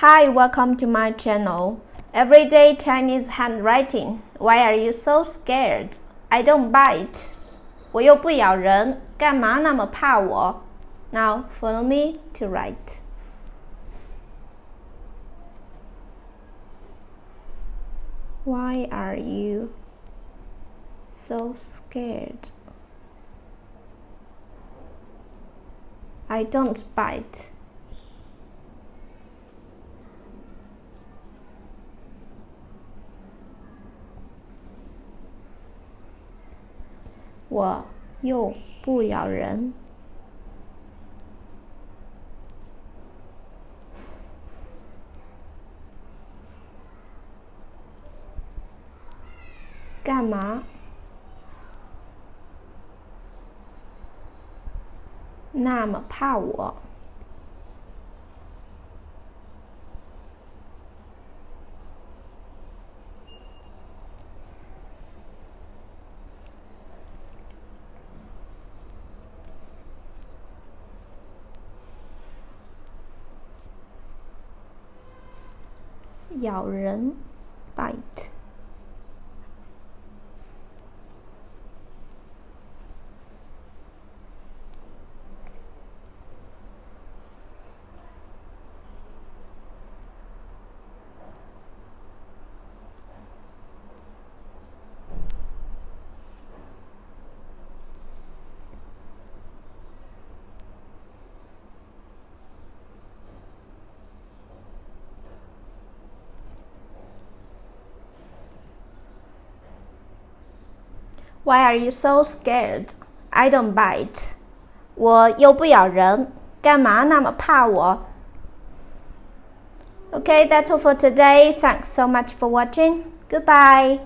Hi, welcome to my channel. Everyday Chinese handwriting. Why are you so scared? I don't bite. 我又不咬人，干嘛那么怕我？ Now follow me to write. Why are you so scared? I don't bite.我又不咬人。干嘛那么怕我？咬人 bite. Why are you so scared? I don't bite. 我又不咬人，干嘛那么怕我？ Okay, that's all for today. Thanks so much for watching. Goodbye.